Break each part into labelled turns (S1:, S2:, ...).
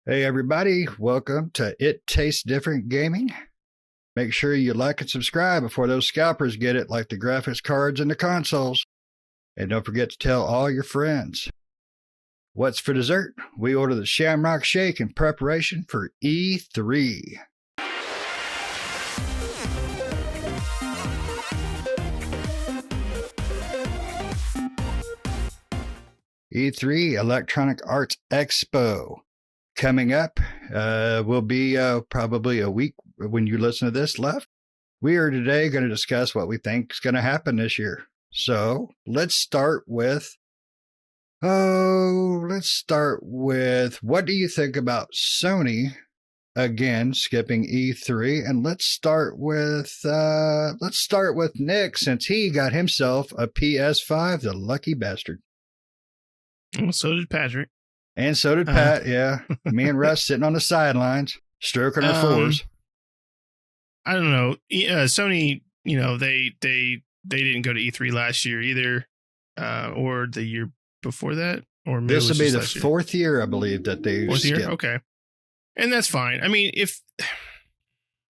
S1: Hey, everybody, welcome to It Tastes Different Gaming. Make sure you like and subscribe before those scalpers get it, like the graphics cards and the consoles. And don't forget to tell all your friends. What's for dessert? We order the Shamrock Shake in preparation for E3. E3 Electronic Arts Expo. Coming up will be probably a week when you listen to this left. We are today going to discuss what we think is going to happen this year. So let's start with, what do you think about Sony, again, skipping E3? And let's start with Nick, since he got himself a PS5, the lucky bastard.
S2: Well, so did Patrick.
S1: And so did Pat, yeah. Me and Russ sitting on the sidelines, stroking our fours.
S2: I don't know. Sony, they didn't go to E3 last year either, or the year before that. Or maybe
S1: this will be the fourth year, I believe, that they
S2: fourth year. Okay, and that's fine. I mean, if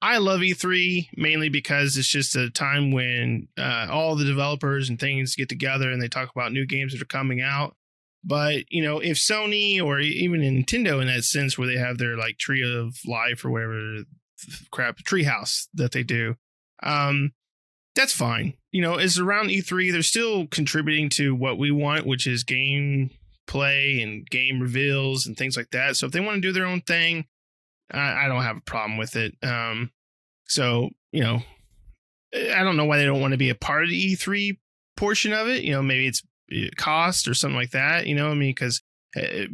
S2: I love E3 mainly because it's just a time when all the developers and things get together and they talk about new games that are coming out. But, if Sony or even Nintendo in that sense where they have their like Tree of Life or whatever crap, Treehouse that they do, that's fine. It's around E3. They're still contributing to what we want, which is game play and game reveals and things like that. So if they want to do their own thing, I don't have a problem with it. I don't know why they don't want to be a part of the E3 portion of it. Maybe it's cost or something like that, because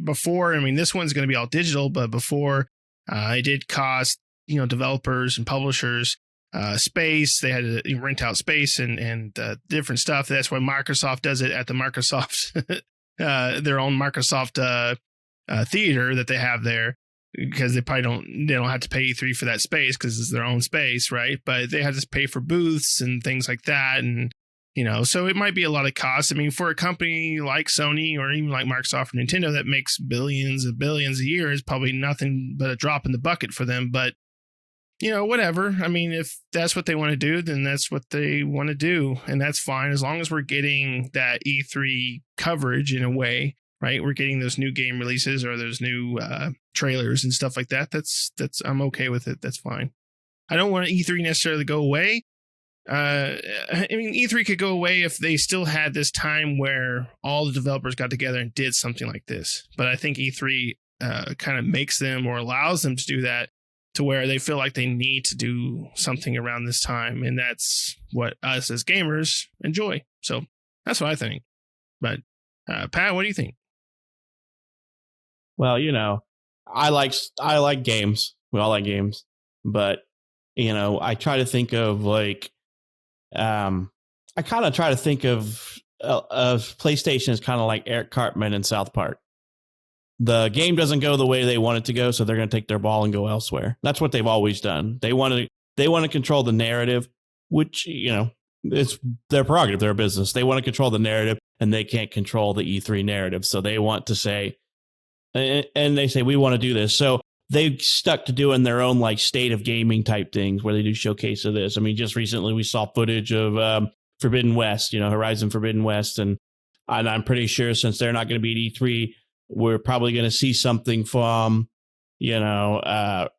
S2: before, this one's going to be all digital, but before it did cost, developers and publishers space. They had to rent out space and different stuff. That's why Microsoft does it at the Microsoft, their own Microsoft theater that they have there, because they don't have to pay E3 for that space because it's their own space, right? But they have to pay for booths and things like that, and so it might be a lot of cost. For a company like Sony or even like Microsoft or Nintendo that makes billions of billions a year, is probably nothing but a drop in the bucket for them. But, whatever. If that's what they want to do, then that's what they want to do. And that's fine. As long as we're getting that E3 coverage in a way, right? We're getting those new game releases or those new trailers and stuff like that. That's I'm okay with it. That's fine. I don't want E3 necessarily to go away. E3 could go away if they still had this time where all the developers got together and did something like this. But I think E3 kind of makes them or allows them to do that, to where they feel like they need to do something around this time. And that's what us as gamers enjoy. So that's what I think. But Pat, what do you think?
S3: Well, I like games. We all like games. But, I try to think of I kind of try to think of PlayStation as kind of like Eric Cartman in South Park. The game doesn't go the way they want it to go, so they're going to take their ball and go elsewhere. That's what they've always done. They want to control the narrative, which, it's their prerogative, their business. They want to control the narrative, and they can't control the E3 narrative. So they want to say, and they say, we want to do this. So they stuck to doing their own like state of gaming type things where they do showcase of this. Just recently we saw footage of Forbidden West, Horizon Forbidden West. And I'm pretty sure since they're not going to be at E3, we're probably going to see something from, God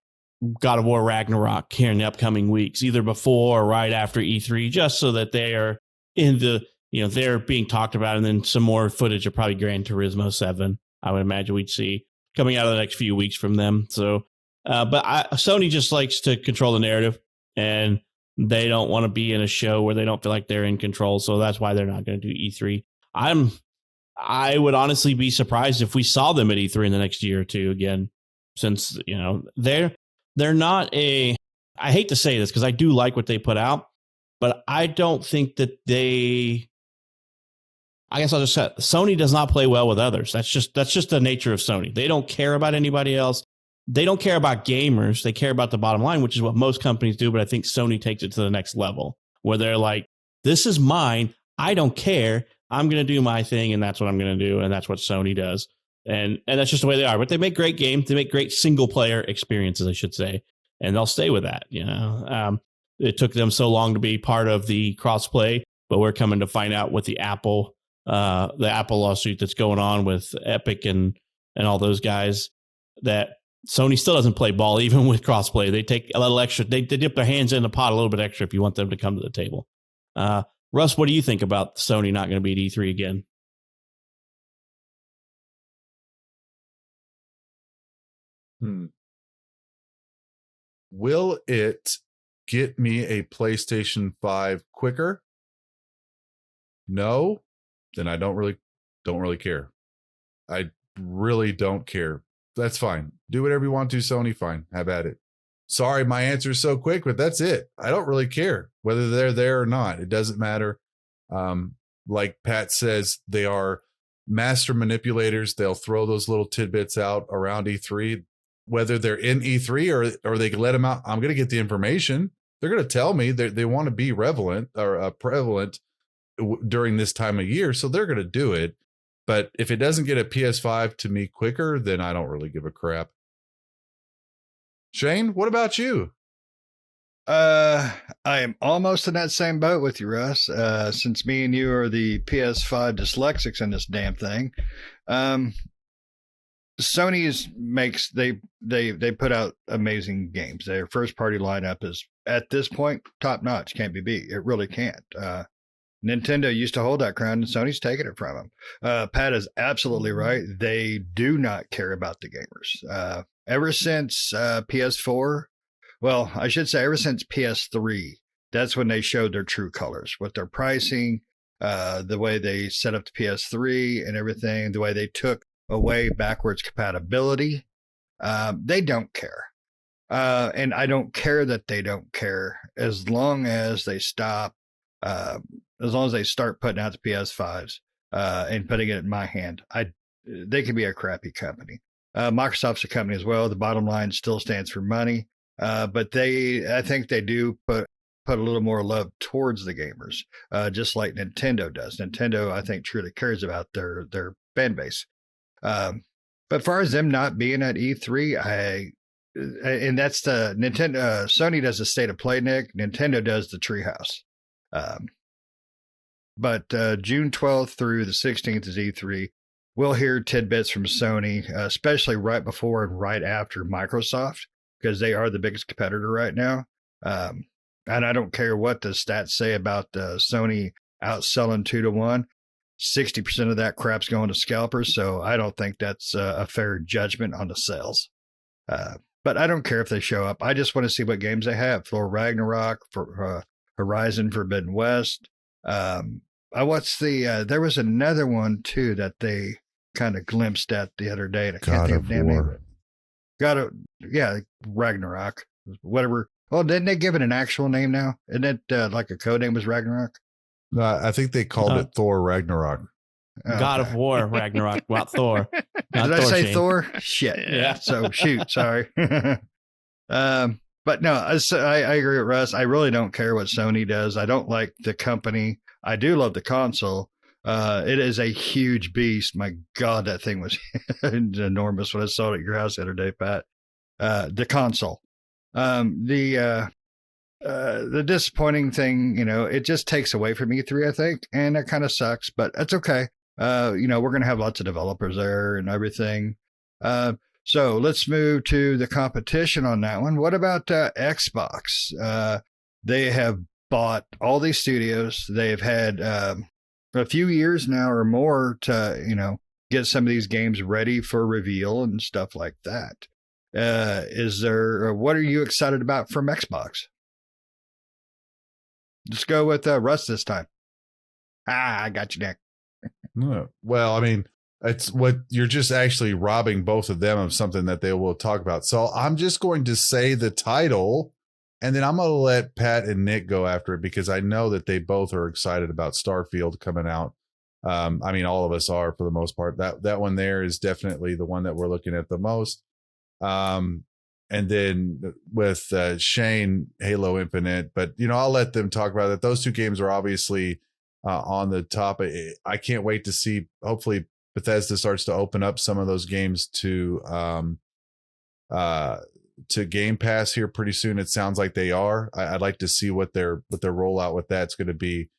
S3: of War Ragnarok here in the upcoming weeks, either before or right after E3, just so that they are in the, they're being talked about. And then some more footage of probably Gran Turismo 7, I would imagine we'd see coming out of the next few weeks from them. So, Sony just likes to control the narrative, and they don't want to be in a show where they don't feel like they're in control. So that's why they're not going to do E3. I would honestly be surprised if we saw them at E3 in the next year or two again, since, they're not I hate to say this because I do like what they put out, but I don't think that I guess I'll just say Sony does not play well with others. That's just the nature of Sony. They don't care about anybody else. They don't care about gamers. They care about the bottom line, which is what most companies do. But I think Sony takes it to the next level where they're like, this is mine. I don't care. I'm going to do my thing. And that's what I'm going to do. And that's what Sony does. And that's just the way they are. But they make great games. They make great single player experiences, I should say, and they'll stay with that. It took them so long to be part of the crossplay, but we're coming to find out with the Apple lawsuit that's going on with Epic and all those guys, that Sony still doesn't play ball even with crossplay. They take a little extra. They dip their hands in the pot a little bit extra if you want them to come to the table. Russ, what do you think about Sony not going to be at E3 again?
S4: Will it get me a PlayStation 5 quicker? No, then I don't really care. I really don't care. That's fine. Do whatever you want to, Sony. Fine. Have at it. Sorry, my answer is so quick, but that's it. I don't really care whether they're there or not. It doesn't matter. Like Pat says, they are master manipulators. They'll throw those little tidbits out around E3, whether they're in E3 or they can let them out. I'm going to get the information. They're going to tell me they want to be prevalent during this time of year, so they're going to do it. But if it doesn't get a PS5 to me quicker, then I don't really give a crap. Shane, what about you?
S1: I am almost in that same boat with you, Russ. Since me and you are the PS5 dyslexics in this damn thing, Sony's they put out amazing games. Their first party lineup is at this point top notch. Can't be beat. It really can't. Nintendo used to hold that crown, and Sony's taking it from them. Pat is absolutely right. They do not care about the gamers. Ever since PS4, well, I should say ever since PS3, that's when they showed their true colors with their pricing, the way they set up the PS3 and everything, the way they took away backwards compatibility. They don't care. And I don't care that they don't care as long as they stop. As long as they start putting out the PS5s and putting it in my hand, they can be a crappy company. Microsoft's a company as well. The bottom line still stands for money, but I think they do put a little more love towards the gamers, just like Nintendo does. Nintendo, I think, truly cares about their fan base. But as far as them not being at E3, and that's the Nintendo. Sony does the state of play, Nick. Nintendo does the treehouse. But June 12th through the 16th is E3. We'll hear tidbits from Sony, especially right before and right after Microsoft, because they are the biggest competitor right now. And I don't care what the stats say about Sony outselling 2-1. 60% of that crap's going to scalpers, so I don't think that's a fair judgment on the sales. But I don't care if they show up. I just want to see what games they have. Thor Ragnarok, for Horizon Forbidden West. I watched there was another one too that they kind of glimpsed at the other day. And I can't think of the name. Ragnarok, whatever. Oh, didn't they give it an actual name now? Isn't it like a code name was Ragnarok?
S4: No, I think they called it Thor Ragnarok.
S1: Okay.
S3: God of War Ragnarok, not Thor. Not
S1: Did
S3: Thor,
S1: I say
S3: Shane.
S1: Thor? Shit.
S3: Yeah.
S1: So shoot, sorry. But no, I agree with Russ. I really don't care what Sony does. I don't like the company. I do love the console. It is a huge beast. My God, that thing was enormous when I saw it at your house the other day, Pat. The console. The disappointing thing, it just takes away from E3, I think, and that kind of sucks, but that's okay. We're going to have lots of developers there and everything. So let's move to the competition on that one. What about Xbox? They have bought all these studios. They've had a few years now or more to, get some of these games ready for reveal and stuff like that. What are you excited about from Xbox? Let's go with Russ this time. I got you, Nick.
S4: No. Well, I mean, it's what you're just actually robbing both of them of something that they will talk about. So I'm just going to say the title, and then I'm going to let Pat and Nick go after it because I know that they both are excited about Starfield coming out. I mean, all of us are for the most part. That one there is definitely the one that we're looking at the most. And then with Shane, Halo Infinite, but I'll let them talk about it. Those two games are obviously on the top. I can't wait to see. Hopefully, Bethesda starts to open up some of those games to Game Pass here pretty soon. It sounds like they are. I'd like to see what their rollout with that's going to be,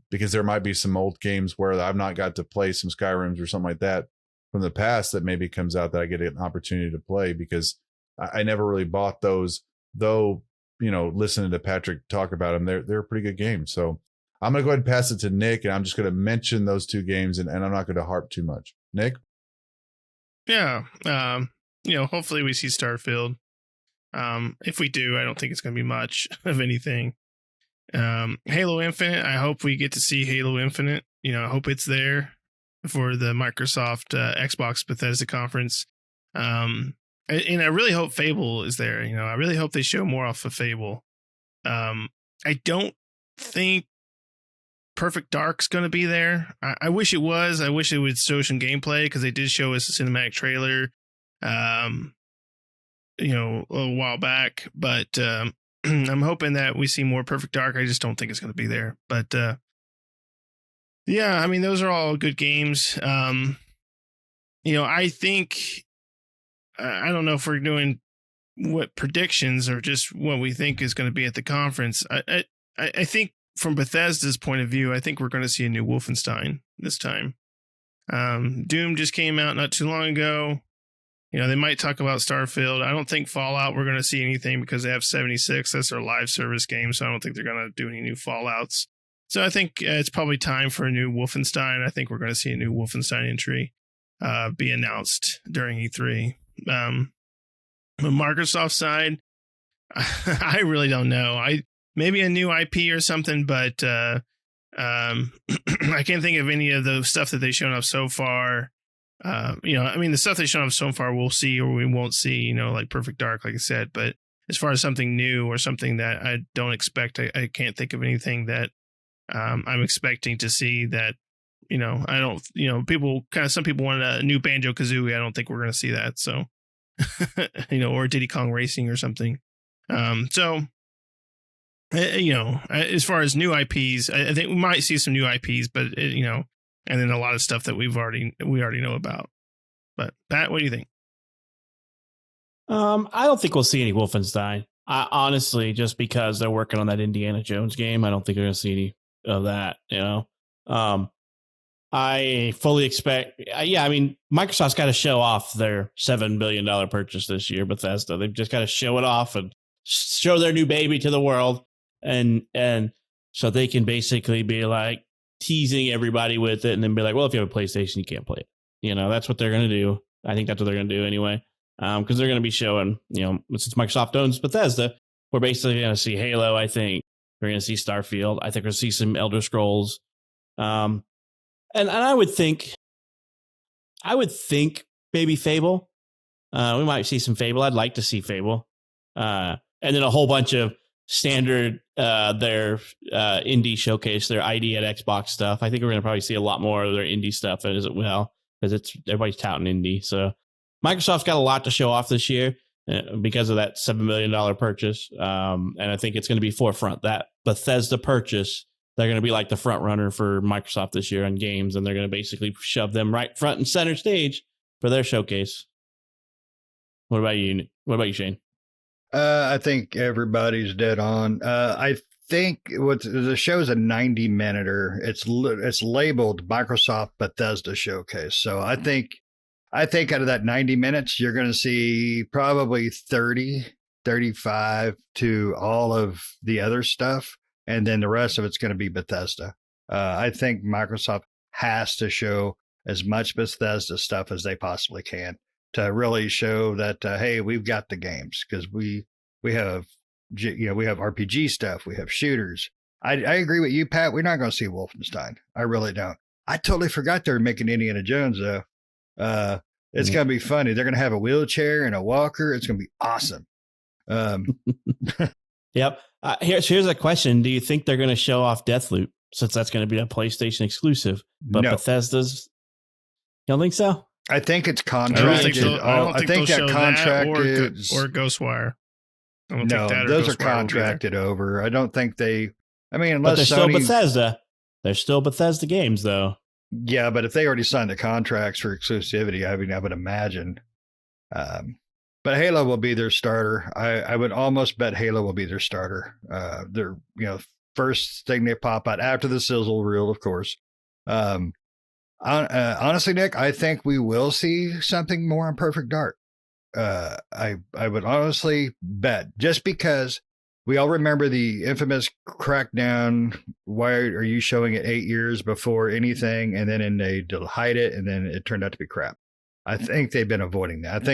S4: because there might be some old games where I've not got to play, some Skyrims or something like that from the past that maybe comes out that I get an opportunity to play, because I never really bought those, though. Listening to Patrick talk about them, they're a pretty good game. So I'm going to go ahead and pass it to Nick, and I'm just going to mention those two games, and I'm not going to harp too much. Nick?
S2: Yeah. Hopefully we see Starfield. If we do, I don't think it's going to be much of anything. Halo Infinite, I hope we get to see Halo Infinite. I hope it's there for the Microsoft Xbox Bethesda conference. And I really hope Fable is there. I really hope they show more off of Fable. I don't think Perfect Dark's going to be there. I wish it was. I wish it would show some gameplay, because they did show us a cinematic trailer, a little while back. But I'm hoping that we see more Perfect Dark. I just don't think it's going to be there. But yeah, I mean, those are all good games. I think, I don't know if we're doing what predictions or just what we think is going to be at the conference. I think from Bethesda's point of view, I think we're going to see a new Wolfenstein this time. Doom just came out not too long ago. They might talk about Starfield. I don't think Fallout we're going to see anything, because they have 76. That's their live service game, so I don't think they're going to do any new Fallouts. So I think it's probably time for a new Wolfenstein. I think we're going to see a new Wolfenstein entry be announced during E3. On Microsoft side, I really don't know. Maybe a new IP or something, but I can't think of any of the stuff that they've shown off so far. The stuff they've shown off so far, we'll see or we won't see. Like Perfect Dark, like I said. But as far as something new or something that I don't expect, I can't think of anything that I'm expecting to see. That I don't. Some people wanted a new Banjo-Kazooie. I don't think we're going to see that. So, or Diddy Kong Racing or something. As far as new IPs, I think we might see some new IPs, but and then a lot of stuff that we already know about. But Pat, what do you think?
S3: I don't think we'll see any Wolfenstein. Honestly, just because they're working on that Indiana Jones game, I don't think we're going to see any of that. I fully expect. Microsoft's got to show off their $7 billion purchase this year. Bethesda, they've just got to show it off and show their new baby to the world, and so they can basically be like teasing everybody with it, and then be like, well, if you have a PlayStation, you can't play it. That's what they're going to do. I think that's what they're going to do anyway, because they're going to be showing. Since Microsoft owns Bethesda, we're basically going to see Halo. I think we're going to see Starfield. I think we're going to see some Elder Scrolls. And I would think maybe Fable. We might see some Fable. I'd like to see Fable. And then a whole bunch of standard their indie showcase, their ID at Xbox stuff. I think we're going to probably see a lot more of their indie stuff as well, because everybody's touting indie. So Microsoft's got a lot to show off this year because of that $7 million purchase. And I think it's going to be forefront. That Bethesda purchase, they're going to be like the front runner for Microsoft this year on games, and they're going to basically shove them right front and center stage for their showcase. What about you? What about you, Shane?
S1: I think everybody's dead on. I think what the show's a 90-minuter. It's labeled Microsoft Bethesda Showcase. So I think out of that 90 minutes, you're going to see probably 30, 35 to all of the other stuff. And then the rest of it's going to be Bethesda. I think Microsoft has to show as much Bethesda stuff as they possibly can to really show that, hey, we've got the games, because we have RPG stuff, we have shooters. I agree with you, Pat. We're not going to see Wolfenstein. I really don't. I totally forgot they were making Indiana Jones though. It's going to be funny. They're going to have a wheelchair and a walker. It's going to be awesome.
S3: Yep. Here's a question. Do you think they're going to show off Deathloop, since that's going to be a PlayStation exclusive? But no. Bethesda's, you don't think so?
S1: I think it's contracted. I think that contracted
S2: or Ghostwire.
S1: No, those are contracted over. I don't think they. I mean, unless
S3: but they're still Bethesda. They're still Bethesda games, though.
S1: Yeah, but if they already signed the contracts for exclusivity, I mean, I would imagine. But Halo will be their starter. I would almost bet Halo will be their starter. Their first thing they pop out after the sizzle reel, of course. Honestly, Nick, I think we will see something more on Perfect Dark. I would honestly bet, just because we all remember the infamous crackdown. Why are you showing it 8 years before anything? And then they hide it, and then it turned out to be crap. I think they've been avoiding that.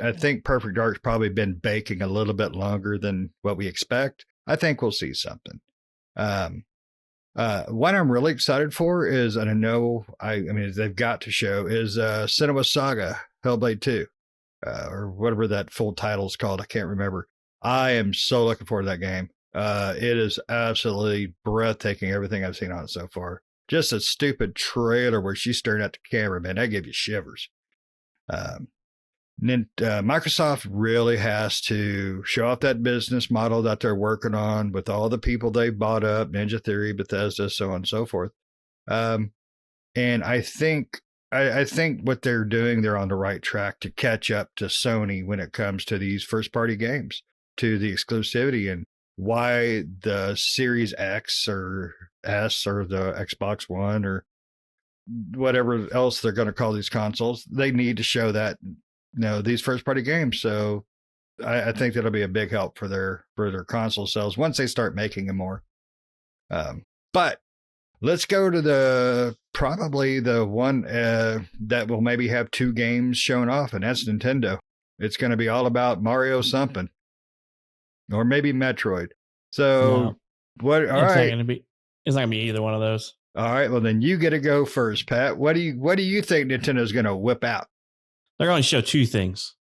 S1: I think Perfect Dark's probably been baking a little bit longer than what we expect. I think we'll see something. What I'm really excited for is, and I mean, they've got to show, is Senua's Saga, Hellblade 2, or whatever that full title is called. I can't remember. I am so looking forward to that game. It is absolutely breathtaking, everything I've seen on it so far. Just a stupid trailer where she's staring at the camera, man. That gave you shivers. Microsoft really has to show off that business model that they're working on with all the people they've bought up, Ninja Theory, Bethesda, so on and so forth. And I think what they're doing, they're on the right track to catch up to Sony when it comes to these first-party games, to the exclusivity, and why the Series X or S or the Xbox One or whatever else they're going to call these consoles, they need to show that these first party games. So I think that'll be a big help for their console sales once they start making them more. But let's go to probably the one that will maybe have 2 games shown off, and that's Nintendo. It's going to be all about Mario something, or maybe Metroid. So what? All right,
S3: it's not gonna be either one of those.
S1: All right, well then you get to go first, Pat. What do you think Nintendo's going to whip out?
S3: They're going to show 2 things.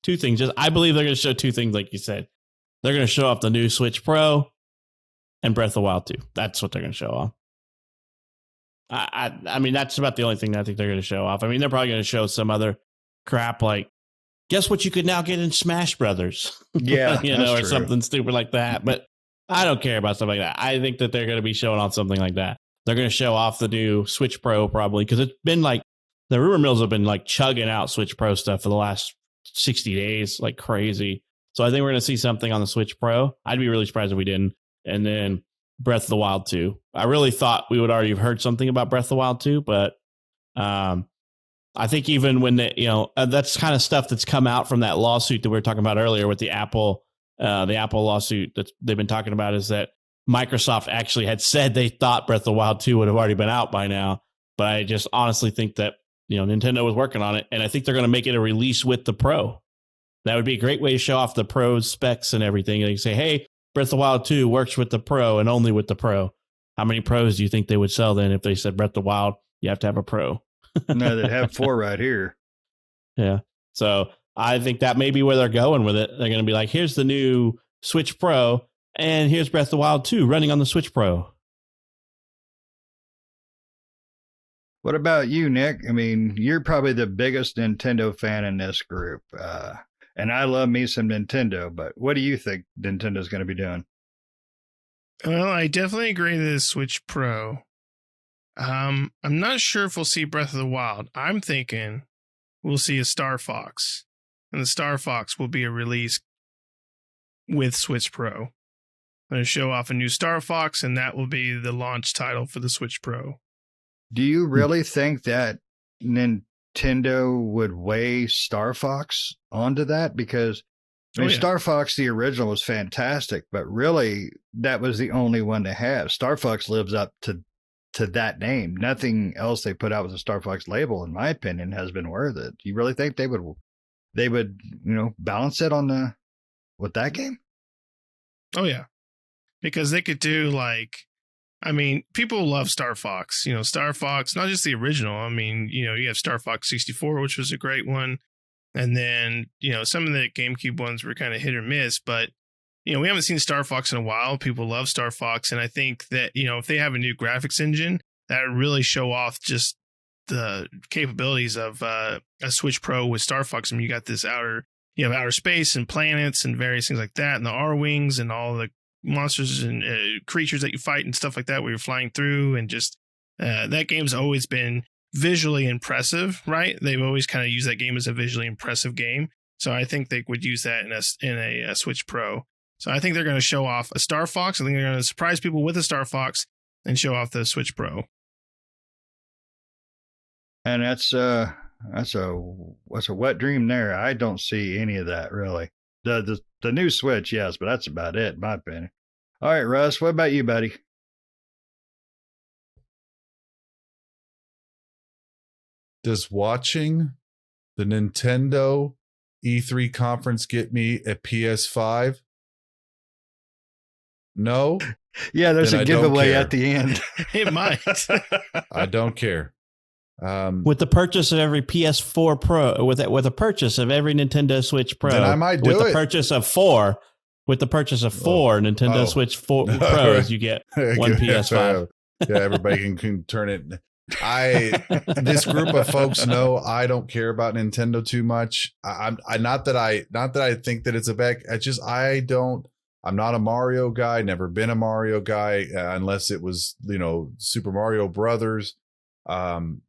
S3: 2 things. I believe they're going to show 2 things, like you said. They're going to show off the new Switch Pro and Breath of the Wild 2. That's what they're going to show off. I mean, that's about the only thing that I think they're going to show off. I mean, they're probably going to show some other crap like, guess what you could now get in Smash Brothers?
S1: Yeah,
S3: or
S1: true.
S3: something stupid like that. But I don't care about stuff like that. I think that they're going to be showing off something like that. They're going to show off the new Switch Pro probably, because it's been like, the rumor mills have been like chugging out Switch Pro stuff for the last 60 days, like crazy. So I think we're going to see something on the Switch Pro. I'd be really surprised if we didn't. And then Breath of the Wild 2. I really thought we would already have heard something about Breath of the Wild 2, but I think even when that's kind of stuff that's come out from that lawsuit that we were talking about earlier with the Apple lawsuit that they've been talking about, is that Microsoft actually had said they thought Breath of the Wild 2 would have already been out by now. But I just honestly think that Nintendo was working on it, and I think they're going to make it a release with the Pro. That would be a great way to show off the Pro's specs and everything. They say, hey, Breath of the Wild 2 works with the Pro and only with the Pro. How many Pros do you think they would sell then if they said Breath of the Wild, you have to have a Pro?
S1: No, they'd have 4 right here.
S3: Yeah. So I think that may be where they're going with it. They're going to be like, here's the new Switch Pro, and here's Breath of the Wild 2 running on the Switch Pro.
S1: What about you, Nick? I mean, you're probably the biggest Nintendo fan in this group. And I love me some Nintendo, but what do you think Nintendo's going to be doing?
S2: Well, I definitely agree with the Switch Pro. I'm not sure if we'll see Breath of the Wild. I'm thinking we'll see a Star Fox, and the Star Fox will be a release with Switch Pro. I'm going to show off a new Star Fox, and that will be the launch title for the Switch Pro.
S1: Do you really think that Nintendo would weigh Star Fox onto that? Because Star Fox, the original, was fantastic, but really that was the only one to have. Star Fox lives up to that name. Nothing else they put out with the Star Fox label, in my opinion, has been worth it. Do you really think they would balance it with that game?
S2: Oh yeah, because they could do people love Star Fox. Star Fox, not just the original. I mean, you have Star Fox 64, which was a great one. And then, some of the GameCube ones were kind of hit or miss, but, we haven't seen Star Fox in a while. People love Star Fox. And I think that, if they have a new graphics engine, that would really show off just the capabilities of a Switch Pro with Star Fox. I mean, you got this outer space and planets and various things like that, and the R-Wings and all the monsters and creatures that you fight and stuff like that where you're flying through, and just that game's always been visually impressive, right? They've always kind of used that game as a visually impressive game. So I think they would use that in a Switch Pro. So I think they're going to show off a Star Fox. I think they're going to surprise people with a Star Fox and show off the Switch Pro.
S1: And that's a wet dream there. I don't see any of that really. The new Switch, yes, but that's about it, in my opinion. All right, Russ, what about you, buddy?
S4: Does watching the Nintendo E3 conference get me a PS5? No.
S1: Yeah, there's a giveaway at the end.
S2: It might.
S4: I don't care.
S3: With the purchase of every PS4 Pro, with the purchase of every Nintendo Switch Pro,
S4: then I might do
S3: with
S4: it.
S3: the purchase of four Nintendo Switch Pros, you get one PS5.
S4: Yeah, everybody can turn it. This group of folks know I don't care about Nintendo too much. I'm not that I think that it's a bad. I'm not a Mario guy. Never been a Mario guy unless it was Super Mario Brothers. I'm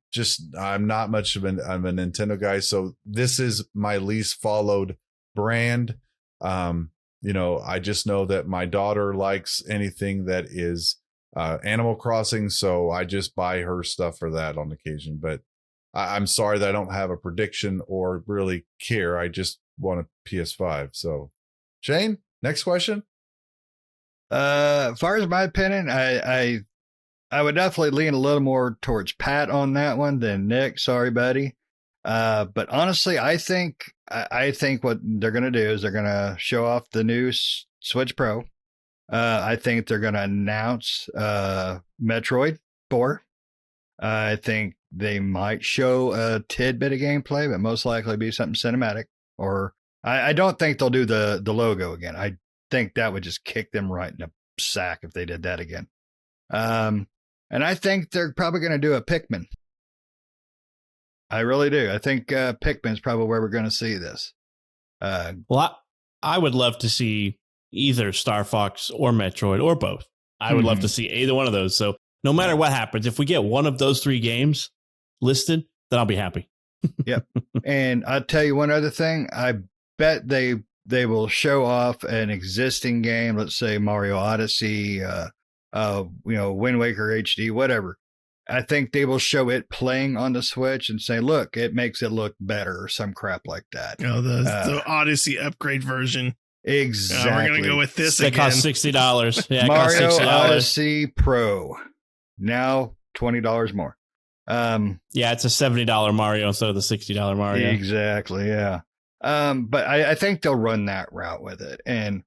S4: not much of a Nintendo guy. So this is my least followed brand. I just know that my daughter likes anything that is Animal Crossing, so I just buy her stuff for that on occasion. But I'm sorry that I don't have a prediction or really care. I just want a PS5. So, Shane, next question.
S1: As far as my opinion, I would definitely lean a little more towards Pat on that one than Nick. Sorry, buddy. But honestly, I think what they're going to do is they're going to show off the new Switch Pro. I think they're going to announce Metroid 4. I think they might show a tidbit of gameplay, but most likely be something cinematic. Or I don't think they'll do the logo again. I think that would just kick them right in the sack if they did that again. And I think they're probably going to do a Pikmin. I really do. I think Pikmin's probably where we're going to see this.
S3: Well, I would love to see either Star Fox or Metroid or both. I would love to see either one of those. So no matter what happens, if we get one of those three games listed, then I'll be happy.
S1: Yep. And I'll tell you one other thing. I bet they will show off an existing game. Let's say Mario Odyssey, Wind Waker HD, whatever. I think they will show it playing on the Switch and say, look, it makes it look better or some crap like that.
S2: The Odyssey upgrade version.
S1: Exactly.
S2: We're going to go with this
S3: They
S2: again.
S3: cost $60. Yeah,
S1: Mario
S3: $60.
S1: Odyssey Pro. Now $20 more.
S3: Yeah, it's a $70 Mario instead of the $60 Mario.
S1: Exactly, yeah. But I think they'll run that route with it. And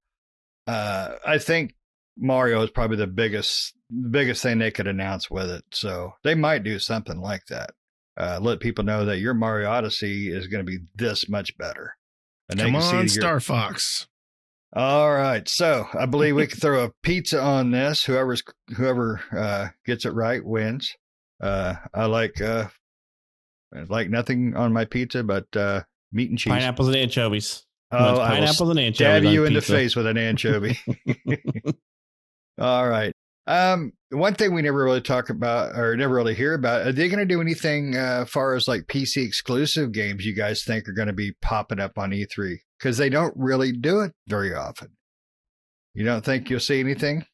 S1: I think Mario is probably the biggest thing they could announce with it. So they might do something like that. Let people know that your Mario Odyssey is going to be this much better. And
S2: Come on, Star Fox.
S1: All right. So I believe we can throw a pizza on this. Whoever gets it right wins. I like nothing on my pizza but meat and cheese.
S3: Pineapples and anchovies.
S1: Oh,
S3: pineapples and anchovies.
S1: Stab you in the
S3: pizza.
S1: face with an anchovy. All right. One thing we never really talk about or never really hear about, are they going to do anything as far as like PC exclusive games you guys think are going to be popping up on E3? Because they don't really do it very often. You don't think you'll see anything?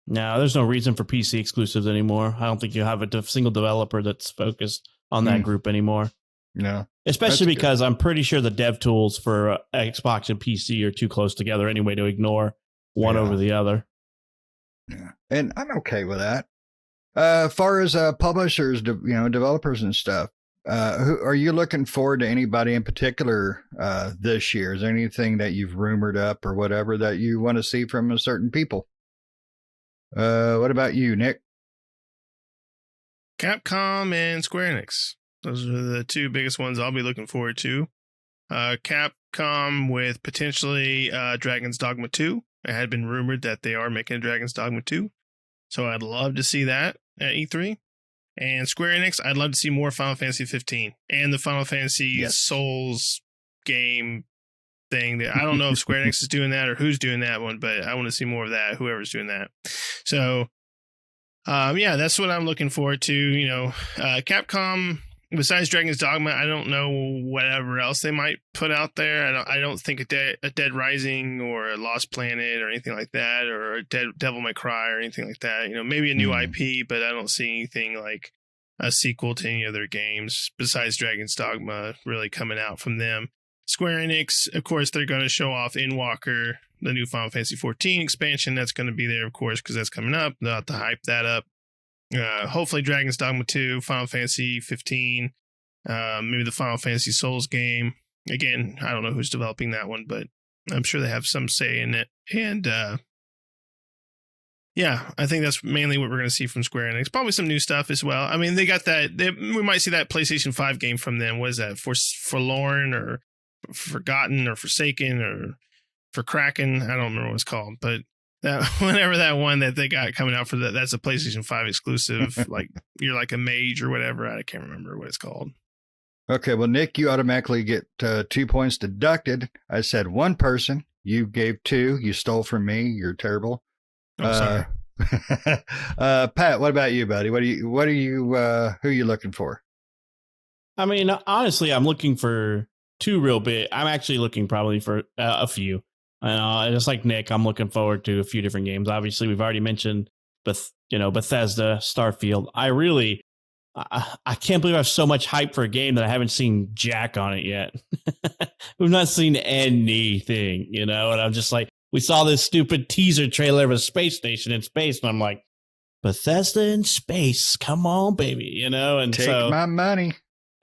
S3: No, there's no reason for PC exclusives anymore. I don't think you have a single developer that's focused on that group anymore.
S1: No.
S3: Especially because I'm pretty sure the dev tools for Xbox and PC are too close together anyway to ignore one over the other.
S1: Yeah. And I'm okay with that. As far as publishers, developers and stuff, who are you looking forward to anybody in particular this year? Is there anything that you've rumored up or whatever that you want to see from a certain people? What about you, Nick?
S2: Capcom and Square Enix. Those are the two biggest ones I'll be looking forward to. Capcom with potentially Dragon's Dogma 2. It had been rumored that they are making a Dragon's Dogma 2. So I'd love to see that at E3. And Square Enix, I'd love to see more Final Fantasy 15 and the Final Fantasy Souls game thing. That I don't know if Square Enix is doing that or who's doing that one, but I want to see more of that, whoever's doing that. So Yeah, that's what I'm looking forward to. Capcom, besides Dragon's Dogma, I don't know whatever else they might put out there. I don't think a Dead Rising or a Lost Planet or anything like that, or a Devil May Cry or anything like that. Maybe a new IP, but I don't see anything like a sequel to any of their games besides Dragon's Dogma really coming out from them. Square Enix, of course, they're going to show off Endwalker, the new Final Fantasy 14 expansion that's going to be there, of course, because that's coming up. They'll have to hype that up. Hopefully Dragon's Dogma 2, Final Fantasy 15, maybe the Final Fantasy Souls game. Again, I don't know who's developing that one, but I'm sure they have some say in it. And yeah, I think that's mainly what we're going to see from Square Enix. Probably some new stuff as well. I mean, they got that. We might see that PlayStation 5 game from them. What is that? Forlorn or Forgotten or Forsaken or for Kraken? I don't remember what it's called, but whenever that one that they got coming out for that's a PlayStation 5 exclusive. Like you're like a mage or whatever. I can't remember what it's called.
S1: Okay, well, Nick, you automatically get 2 points deducted. I said one person. You gave 2. You stole from me. You're terrible.
S2: Oh, sorry.
S1: Pat, what about you, buddy? Who are you looking for?
S3: I mean, honestly, I'm looking for 2 real big. I'm actually looking probably for a few. Just like Nick, I'm looking forward to a few different games. Obviously, we've already mentioned Bethesda, Starfield. I can't believe I have so much hype for a game that I haven't seen jack on it yet. We've not seen anything, and I'm just like, we saw this stupid teaser trailer of a space station in space, and I'm like, Bethesda in space, come on, baby, and
S1: take my money.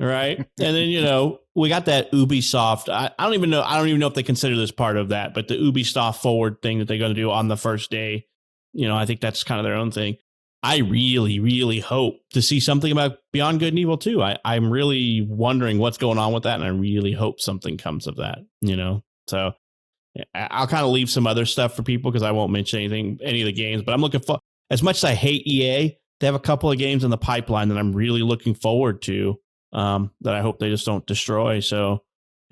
S3: Right. And then, we got that Ubisoft. I don't even know if they consider this part of that, but the Ubisoft forward thing that they're going to do on the first day, I think that's kind of their own thing. I really, really hope to see something about Beyond Good and Evil 2. I'm really wondering what's going on with that. And I really hope something comes of that, So I'll kind of leave some other stuff for people because I won't mention any of the games, but I'm looking for, as much as I hate EA, they have a couple of games in the pipeline that I'm really looking forward to. That I hope they just don't destroy. So,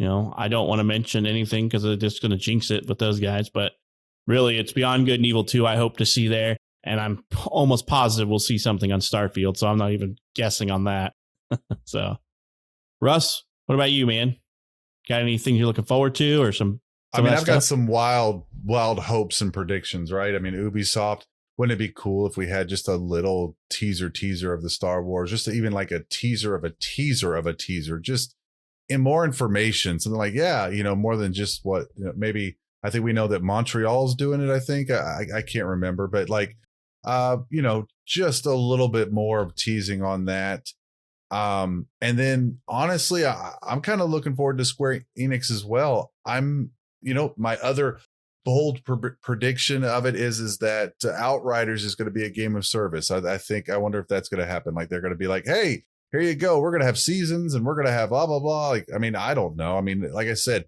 S3: I don't want to mention anything because they're just going to jinx it with those guys. But really, it's Beyond Good and Evil 2 I hope to see there. And I'm almost positive we'll see something on Starfield. So I'm not even guessing on that. So, Russ, what about you, man? Got anything you're looking forward to or some
S4: I've got some wild hopes and predictions, right? I mean, Ubisoft. Wouldn't it be cool if we had just a little teaser of the Star Wars, just even like a teaser of a teaser of a teaser, just in more information, something like, more than just what, maybe I think we know that Montreal's doing it. I think I can't remember, but like, just a little bit more of teasing on that. And then honestly, I'm kind of looking forward to Square Enix as well. My other bold prediction of it is that Outriders is going to be a game of service. I wonder if that's going to happen. Like they're going to be like, hey, here you go. We're going to have seasons and we're going to have blah, blah, blah. Like, I don't know. Like I said,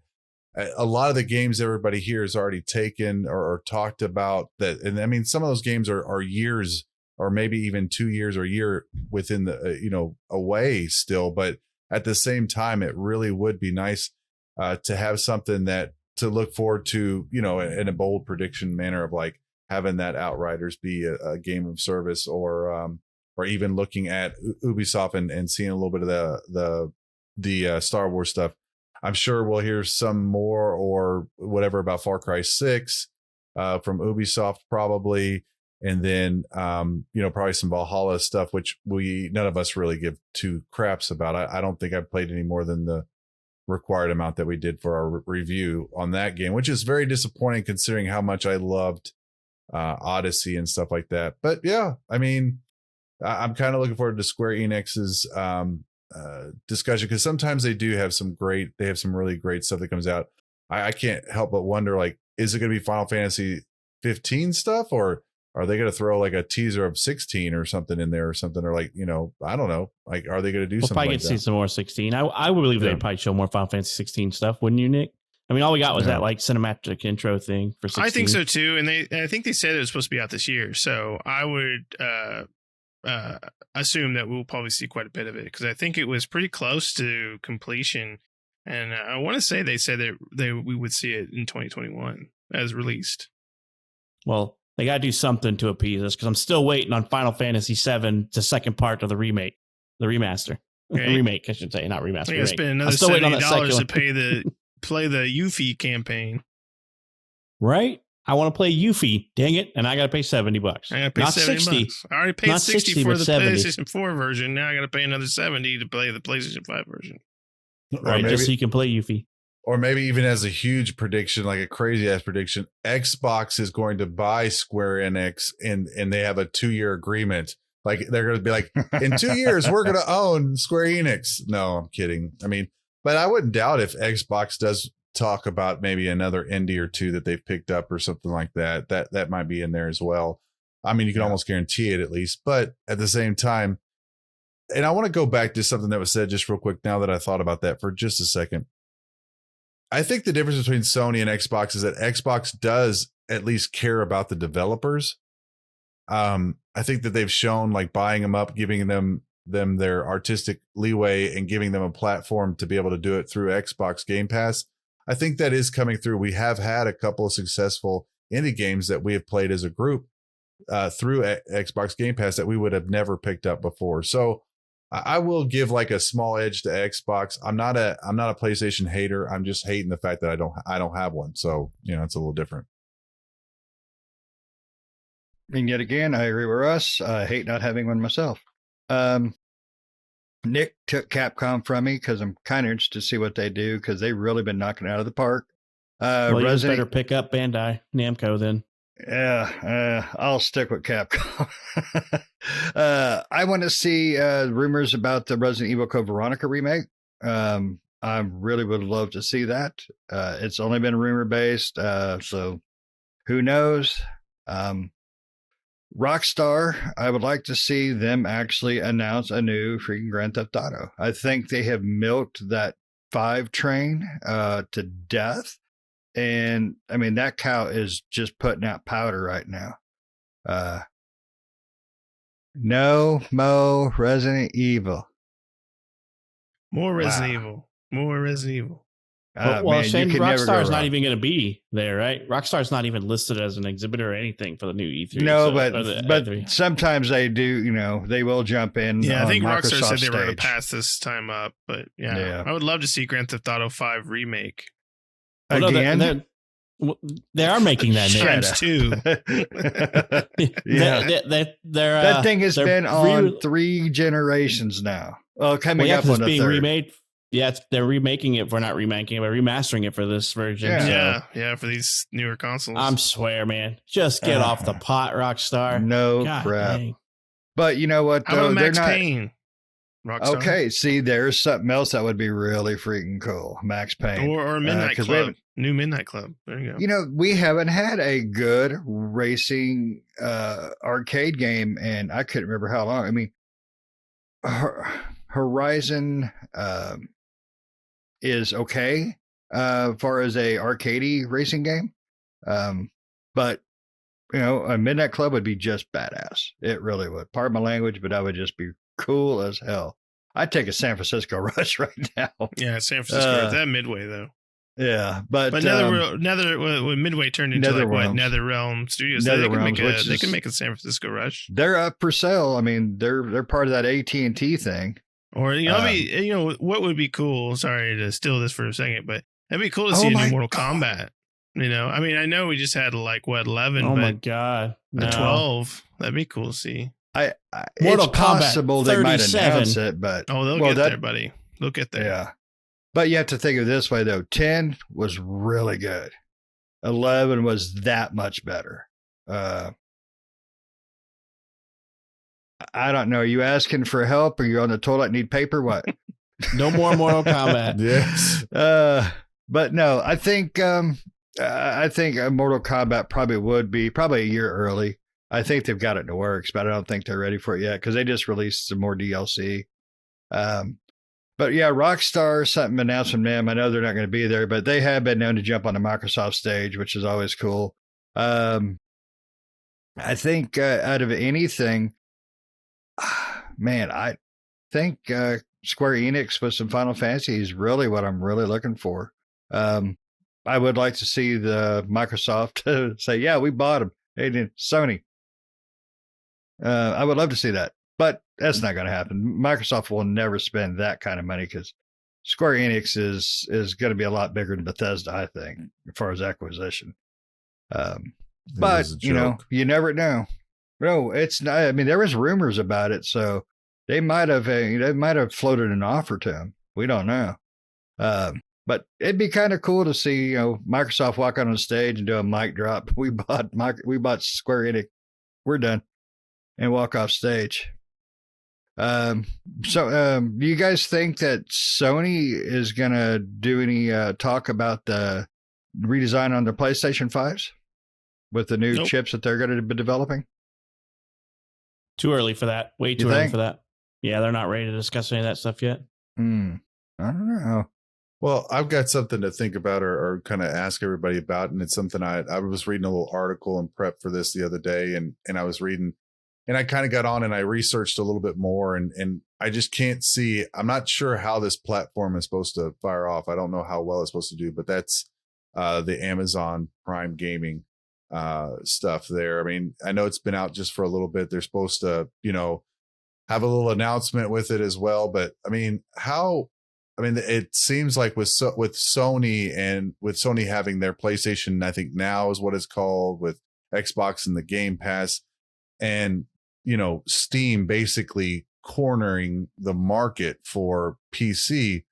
S4: a lot of the games everybody here has already taken or talked about that. And some of those games are years or maybe even 2 years or a year within the, away still. But at the same time, it really would be nice to have something that to look forward to, in a bold prediction manner of like having that Outriders be a game of service or even looking at Ubisoft and seeing a little bit of the Star Wars stuff. I'm sure we'll hear some more or whatever about Far Cry 6 from Ubisoft probably. And then, probably some Valhalla stuff, which none of us really give 2 craps about. I don't think I've played any more than the required amount that we did for our review on that game, which is very disappointing considering how much I loved Odyssey and stuff like that. But yeah, I'm kind of looking forward to Square Enix's discussion because sometimes they have some really great stuff that comes out. I can't help but wonder, like, is it going to be Final Fantasy 15 stuff or are they going to throw like a teaser of 16 or something in there or something? Or like, I don't know. Like, are they going to do something
S3: probably
S4: like
S3: get to see some more 16. I would believe they'd probably show more Final Fantasy 16 stuff, wouldn't you, Nick? All we got was that like cinematic intro thing for 16.
S2: I think so too. And I think they said it was supposed to be out this year. So I would assume that we'll probably see quite a bit of it because I think it was pretty close to completion. And I want to say they said that we would see it in 2021 as released.
S3: Well, They got to do something to appease us because I'm still waiting on Final Fantasy VII, the second part of the remaster.
S2: Right.
S3: Remake, I should say, not remaster.
S2: I gotta spend another $70 to play the Yuffie campaign.
S3: Right? I want to play Yuffie. Dang it! And I got to pay $70.
S2: I gotta pay
S3: not
S2: 70
S3: $60.
S2: bucks. I already paid
S3: Not
S2: 60
S3: 60,
S2: for
S3: but
S2: the
S3: 70.
S2: PlayStation 4 version. Now I gotta pay another 70 to play the PlayStation 5 version.
S3: Right, just so you can play Yuffie.
S4: Or maybe even as a huge prediction, like a crazy ass prediction, Xbox is going to buy Square Enix and they have a 2-year agreement. Like they're going to be like, in 2 years, we're going to own Square Enix. No, I'm kidding. I mean, but I wouldn't doubt if Xbox does talk about maybe another indie or two that they've picked up or something like that. That might be in there as well. I mean, you can almost guarantee it at least. But at the same time, and I want to go back to something that was said just real quick now that I thought about that for just a second. I think the difference between Sony and Xbox is that Xbox does at least care about the developers. I think that they've shown, like, buying them up, giving them their artistic leeway and giving them a platform to be able to do it through Xbox Game Pass. I think that is coming through. We have had a couple of successful indie games that we have played as a group through Xbox Game Pass that we would have never picked up before. So I will give like a small edge to Xbox. I'm not a PlayStation hater. I'm just hating the fact that I don't have one. So, you know, it's a little different.
S1: And yet again, I agree with Russ. I hate not having one myself. Nick took Capcom from me because I'm kind of interested to see what they do because they've really been knocking it out of the park.
S3: Well, you just better pick up Bandai Namco then.
S1: Yeah, I'll stick with Capcom. I want to see rumors about the Resident Evil Code Veronica remake. I really would love to see that. It's only been rumor based, so who knows? Rockstar, I would like to see them actually announce a new freaking Grand Theft Auto. I think they have milked that 5 train to death. And I mean, that cow is just putting out powder right now. No more Resident Evil.
S2: More Resident Evil. More Resident Evil.
S3: Well, Shane, Rockstar's not even going to be there, right? Rockstar's not even listed as an exhibitor or anything for the new E3.
S1: No, but sometimes they do. You know, they will jump in.
S2: Yeah, I think
S1: Microsoft
S2: Rockstar said they were going
S1: stage.
S2: to pass this time up, but yeah, I would love to see Grand Theft Auto 5 remake.
S3: Well,
S1: Again,
S3: they are making that
S2: times 2.
S1: Yeah, that thing has been on 3 generations now. Well, coming up on the
S3: being
S1: 3rd.
S3: remade. Yeah, they're remaking it. We're not remaking it, but remastering it for this version.
S2: Yeah, for these newer consoles.
S3: I'm swear, man. Just get off the pot, Rockstar.
S1: No
S3: God
S1: crap.
S3: Dang.
S1: But you know what?
S2: How
S1: Though
S2: about Max
S1: they're not.
S2: Payne? Rockstar.
S1: Okay, see, there's something else that would be really freaking cool. Max Payne.
S2: Or Midnight Club. New Midnight Club. There you go.
S1: You know, we haven't had a good racing arcade game, and I couldn't remember how long. I mean, Horizon is okay as far as a arcadey racing game, but you know, a Midnight Club would be just badass. It really would. Pardon my language, but I would just be cool as hell. I'd take a San Francisco Rush right now.
S2: Yeah, San Francisco. That Midway though.
S1: Yeah, but
S2: when Midway turned into NetherRealm Studios, they can make a San Francisco Rush.
S1: They're up for sale. I mean, they're part of that AT&T thing.
S2: Or what would be cool? Sorry to steal this for a second, but it'd be cool to see a new Mortal Kombat. You know, I mean, I know we just had 11.
S3: Oh my god,
S2: no. 12. That'd be cool to see.
S1: Mortal Kombat possible 37. They might announce it, but
S2: they'll get there, buddy. They'll get there.
S1: Yeah, but you have to think of it this way though. 10 was really good. 11 was that much better. I don't know. Are you asking for help? Or you on the toilet need paper? What?
S3: No more Mortal Kombat.
S4: Yes.
S1: But no, I think Mortal Kombat probably would be a year early. I think they've got it in the works, but I don't think they're ready for it yet because they just released some more DLC. But yeah, Rockstar, something announced from them. I know they're not going to be there, but they have been known to jump on the Microsoft stage, which is always cool. I think out of anything, man, I think Square Enix with some Final Fantasy is really what I'm really looking for. I would like to see the Microsoft say, yeah, we bought them They did Sony. I would love to see that, but that's not going to happen. Microsoft will never spend that kind of money because Square Enix is going to be a lot bigger than Bethesda, I think, as far as acquisition. But you know, you never know. No, it's not. I mean, there was rumors about it, so they might have floated an offer to him. We don't know. But it'd be kind of cool to see, you know, Microsoft walk on the stage and do a mic drop. We bought Square Enix. We're done, and walk off stage. Do you guys think that Sony is gonna do any talk about the redesign on their PlayStation 5s with the new chips that they're going to be developing?
S3: Too early for that. Way too early for that. Yeah, they're not ready to discuss any of that stuff yet.
S1: I don't know.
S4: Well, I've got something to think about or kind of ask everybody about, and it's something I was reading a little article and prep for this the other day, and I was reading, and I kind of got on and I researched a little bit more, and I just can't see. I'm not sure how this platform is supposed to fire off. I don't know how well it's supposed to do, but that's the Amazon Prime Gaming stuff there. I mean, I know it's been out just for a little bit. They're supposed to, you know, have a little announcement with it as well. But I mean, it seems like with Sony and with Sony having their PlayStation, I think now is what it's called, with Xbox and the Game Pass, and, you know, Steam basically cornering the market for PC.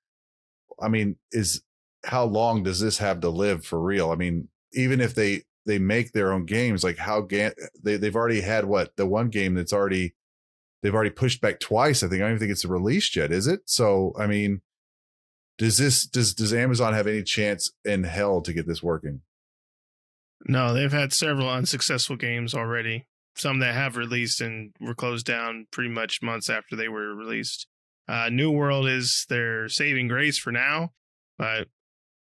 S4: I mean, how long does this have to live for real? I mean, even if they make their own games, like they've already had the one game they've already pushed back twice. I don't even think it's released yet, is it? So, I mean, does Amazon have any chance in hell to get this working?
S2: No, they've had several unsuccessful games already. Some that have released and were closed down pretty much months after they were released. New World is their saving grace for now, but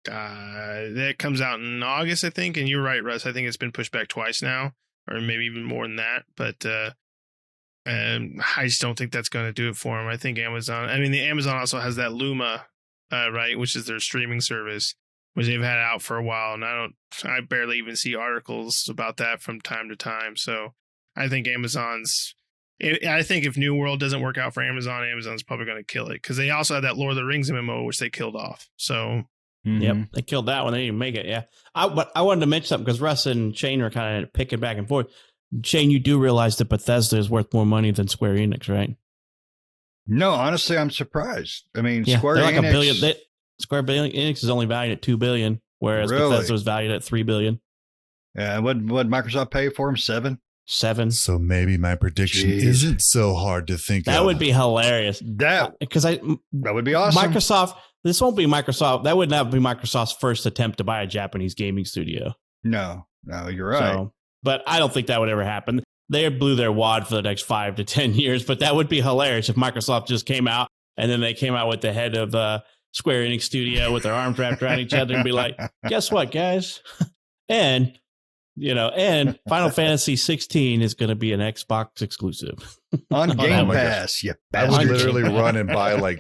S2: that comes out in August, I think. And you're right, Russ. I think it's been pushed back twice now, or maybe even more than that. But I just don't think that's going to do it for them. I think Amazon also has that Luma, right, which is their streaming service, which they've had out for a while, and I barely even see articles about that from time to time. So I think I think if New World doesn't work out for Amazon, Amazon's probably going to kill it, because they also had that Lord of the Rings MMO, which they killed off. So
S3: yep, they killed that one. They didn't make it. Yeah, but I wanted to mention something because Russ and Shane are kind of picking back and forth. Shane, you do realize that Bethesda is worth more money than Square Enix, right?
S1: No, honestly, I'm surprised. I mean,
S3: Square Enix, like $1 billion. Square Enix is only valued at $2 billion, whereas Bethesda was valued at $3 billion.
S1: Yeah, what Microsoft pay for them? $7.
S4: So maybe my prediction isn't so hard to think of.
S3: That would be hilarious.
S1: That would be awesome.
S3: Microsoft. This won't be Microsoft. That would not be Microsoft's first attempt to buy a Japanese gaming studio.
S1: No, you're right.
S3: But I don't think that would ever happen. They blew their wad for the next 5 to 10 years, but that would be hilarious if Microsoft just came out and then they came out with the head of Square Enix studio with their arms wrapped around each other and be like, guess what, guys? And Final Fantasy 16 is going to be an Xbox exclusive.
S1: On Game Pass, you bastard.
S4: I would literally run and buy like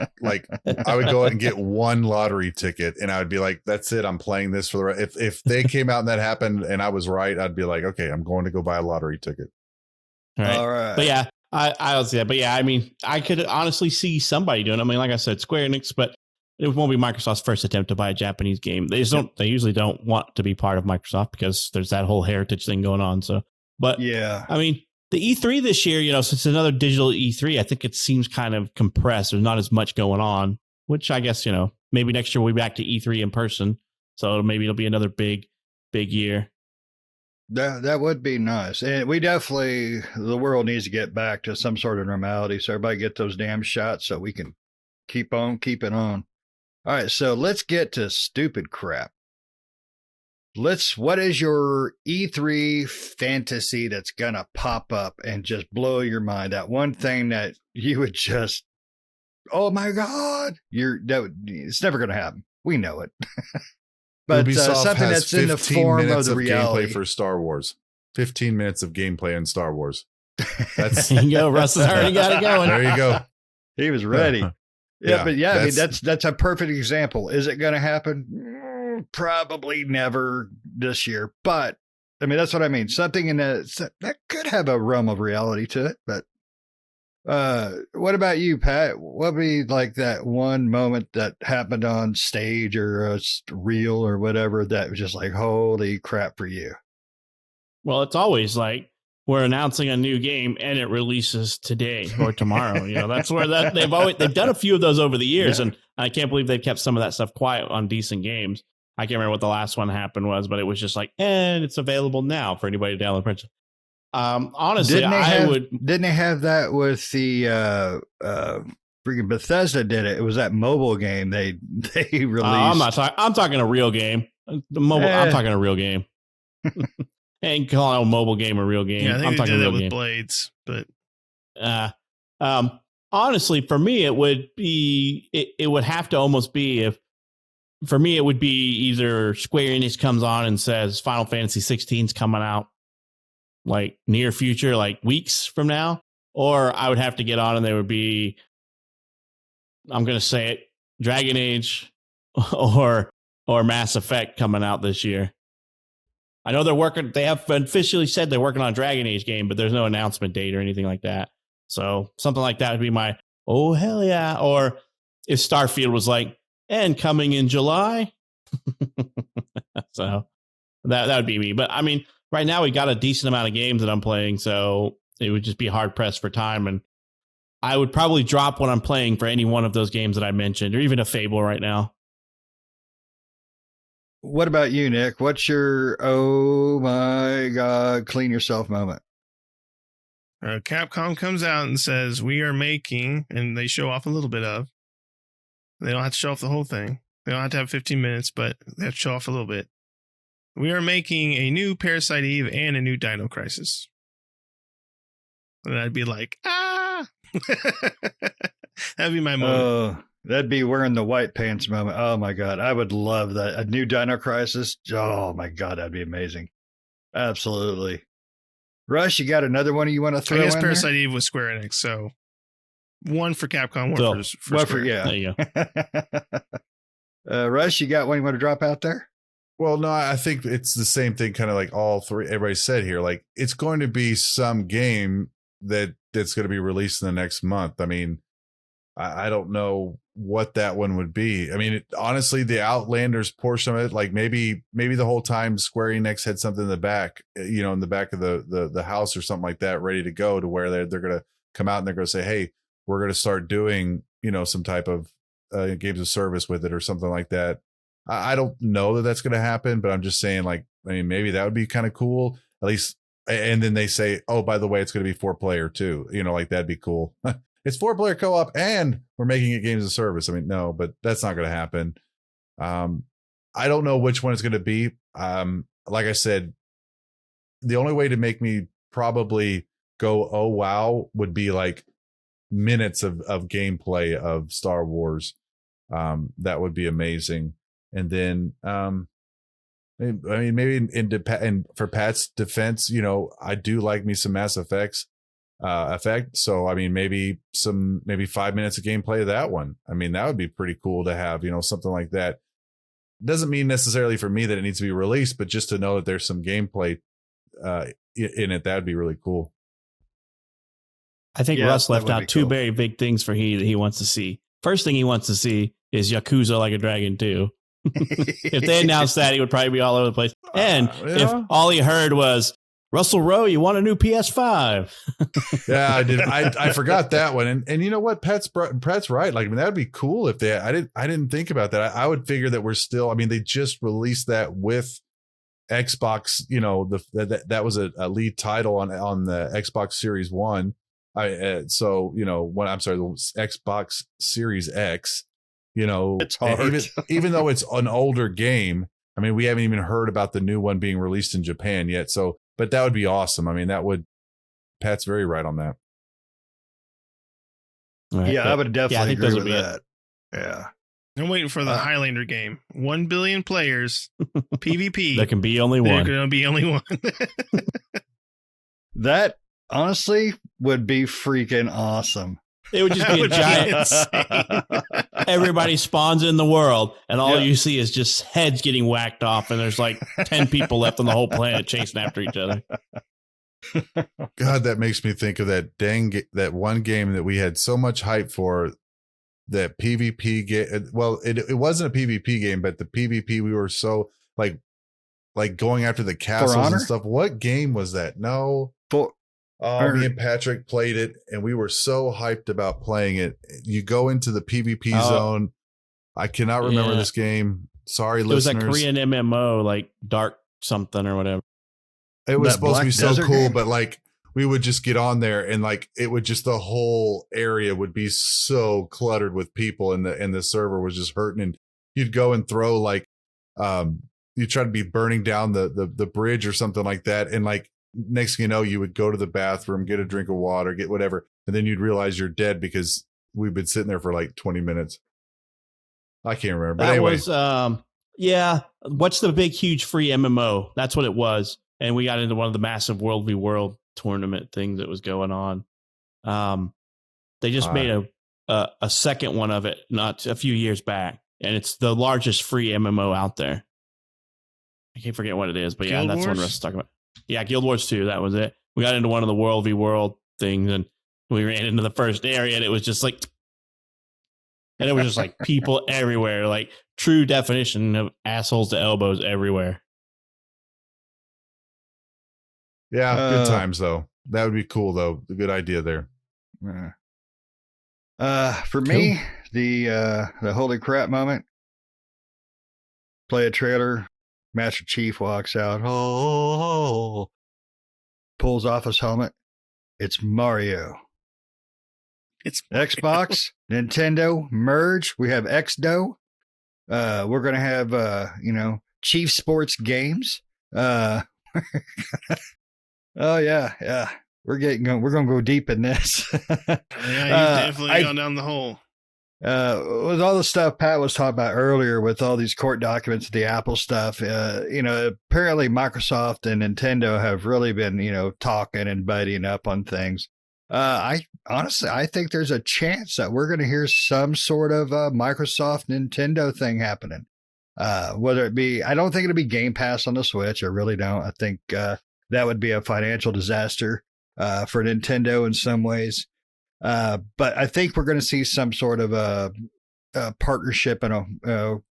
S4: I would go out and get one lottery ticket, and I would be like, that's it, I'm playing this for the rest. If they came out and that happened and I was right, I'd be like, okay, I'm going to go buy a lottery ticket.
S1: All right.
S3: But yeah, I would see that. But yeah, I mean, I could honestly see somebody doing it. I mean, like I said, Square Enix, but it won't be Microsoft's first attempt to buy a Japanese game. They usually don't want to be part of Microsoft because there's that whole heritage thing going on. So, but
S1: yeah,
S3: I mean, the E3 this year, since it's another digital E3, I think it seems kind of compressed. There's not as much going on, which I guess, maybe next year we'll be back to E3 in person. So maybe it'll be another big year.
S1: That would be nice. And the world needs to get back to some sort of normality. So everybody get those damn shots so we can keep on keeping on. All right, so let's get to stupid crap. What is your E3 fantasy that's going to pop up and just blow your mind? That one thing that you would just, oh my God, it's never going to happen. We know it. But something that's in the form of the reality.
S4: Gameplay for Star Wars. 15 minutes of gameplay in Star Wars.
S3: There you go. Russ has already got it going.
S4: There you go.
S1: He was ready. Yeah, but I mean, that's a perfect example. Is it going to happen? Probably never this year, but I mean, that's what I mean. Something in that could have a realm of reality to it. But what about you, Pat? What would be like that one moment that happened on stage or a reel or whatever that was just like, holy crap for you?
S3: Well, it's always like we're announcing a new game and it releases today or tomorrow. That's where they've done a few of those over the years, and I can't believe they've kept some of that stuff quiet on decent games. I can't remember what the last one happened was, but it was just like, and it's available now for anybody to download. Honestly,
S1: didn't they have that with the freaking Bethesda did it? It was that mobile game they released.
S3: I'm talking a real game. I'm talking a real game. Ain't calling a mobile game a real game.
S2: Yeah, I think
S3: I'm
S2: they
S3: talking
S2: did
S3: real
S2: that with
S3: game.
S2: Blades, but
S3: honestly, for me, it would have to almost be for me, it would be either Square Enix comes on and says Final Fantasy 16 is coming out like near future, like weeks from now, or I would have to get on and there would be, I'm going to say it, Dragon Age or Mass Effect coming out this year. I know they have officially said they're working on a Dragon Age game, but there's no announcement date or anything like that. So something like that would be my, oh, hell yeah. Or if Starfield was like, and coming in July. So that would be me. But I mean, right now we got a decent amount of games that I'm playing, so it would just be hard pressed for time. And I would probably drop what I'm playing for any one of those games that I mentioned, or even a Fable right now.
S1: What about you, Nick? What's your, oh my God, clean yourself moment?
S2: Capcom comes out and says, we are making, and they show off a little bit of, they don't have to show off the whole thing. They don't have to have 15 minutes, but they have to show off a little bit. We are making a new Parasite Eve and a new Dino Crisis. And I'd be like, ah! That'd be my moment.
S1: Oh, that'd be wearing the white pants moment. Oh my God. I would love that. A new Dino Crisis. Oh my God. That'd be amazing. Absolutely. Rush, you got another one you want to throw in? I guess
S2: Parasite Eve was Square Enix, so one for Capcom, one for Square.
S1: Yeah.
S3: There you
S1: go. Rush, you got one you want to drop out there?
S4: Well, no, I think it's the same thing, kind of like all three, everybody said here. Like, it's going to be some game that's going to be released in the next month. I mean, I don't know what that one would be. I mean, honestly, the Outlanders portion of it, like maybe the whole time Square Enix had something in the back, in the back of the house or something like that, ready to go, to where they're going to come out and they're going to say, hey, we're going to start doing, some type of games of service with it or something like that. I don't know that that's going to happen, but I'm just saying, like, I mean, maybe that would be kind of cool, at least. And then they say, oh, by the way, it's going to be 4-player too. Like, that'd be cool. It's 4-player co-op and we're making it games of service. I mean, no, but that's not going to happen. I don't know which one it's going to be. Like I said, the only way to make me probably go, oh, wow, would be like minutes of gameplay of Star Wars. That would be amazing. And then, I mean, maybe in for Pat's defense, I do like me some Mass Effect. So, I mean, maybe 5 minutes of gameplay of that one. I mean, that would be pretty cool to have, something like that. Doesn't mean necessarily for me that it needs to be released, but just to know that there's some gameplay in it, that'd be really cool.
S3: I think Russ left out two very big things for that he wants to see. First thing he wants to see is Yakuza Like a Dragon 2. If they announced that, he would probably be all over the place. And if all he heard was, Russell Rowe, you want a new PS5?
S4: Yeah, I did. I forgot that one. And you know what? Pat's right. Like, I mean, that would be cool if they. I didn't think about that. I would figure that we're still. I mean, they just released that with Xbox. That was a lead title on the Xbox Series One. The Xbox Series X.
S1: It's hard.
S4: even though it's an older game. I mean, we haven't even heard about the new one being released in Japan yet. So. But that would be awesome. I mean, Pat's very right on that.
S1: Right, yeah, I would definitely agree with that.
S2: Yeah. I'm waiting for the Highlander game. 1 billion players, PvP.
S3: There can be only one.
S2: There can be only one.
S1: That, honestly, would be freaking awesome.
S3: It would just be a giant. Everybody spawns in the world, and all you see is just heads getting whacked off, and there's like 10 people left on the whole planet chasing after each other.
S4: God, that makes me think of that one game that we had so much hype for, that PvP game. Well, it wasn't a PvP game, but the PvP, we were so like going after the castles and stuff. What game was that? No. Me and Patrick played it, and we were so hyped about playing it. You go into the PvP zone. I cannot remember this game. Sorry, listeners.
S3: It was a Korean MMO, like Dark something or whatever.
S4: It was supposed to be so cool,
S1: game?
S4: but like we would just get on there, and like it would just, the whole area would be so cluttered with people, and the server was just hurting. And you'd go and throw like you try to be burning down the bridge or something like that, and like next thing you know, you would go to the bathroom, get a drink of water, get whatever, and then you'd realize you're dead because we've been sitting there for like 20 minutes. I can't remember. But
S3: that
S4: anyway.
S3: Was, what's the big, huge free MMO? That's what it was. And we got into one of the massive World v. World tournament things that was going on. They just made a second one of it not a few years back, and it's the largest free MMO out there. I can't forget what it is, but
S2: Guild
S3: that's
S2: Wars?
S3: what Russ is talking about. Yeah, Guild Wars 2, that was it. We got into one of the World v. World things, and we ran into the first area, and it was just like, and it was just like people everywhere, like true definition of assholes to elbows everywhere.
S4: Yeah, good times though. That would be cool though. A good idea there.
S1: For me, the holy crap moment. Play a trailer. Master Chief walks out. Oh, pulls off his helmet. It's Mario.
S2: It's
S1: Xbox, Nintendo merge. We have XDO. We're gonna have Chief Sports Games. Oh yeah. We're gonna go deep in this.
S2: Yeah, you've definitely gone down the hole.
S1: With all the stuff Pat was talking about earlier, with all these court documents, the Apple stuff, apparently Microsoft and Nintendo have really been, talking and buddying up on things. I think there's a chance that we're going to hear some sort of Microsoft Nintendo thing happening. Whether it be, I don't think it'll be Game Pass on the Switch. I really don't. I think that would be a financial disaster for Nintendo in some ways. But I think we're going to see some sort of a partnership in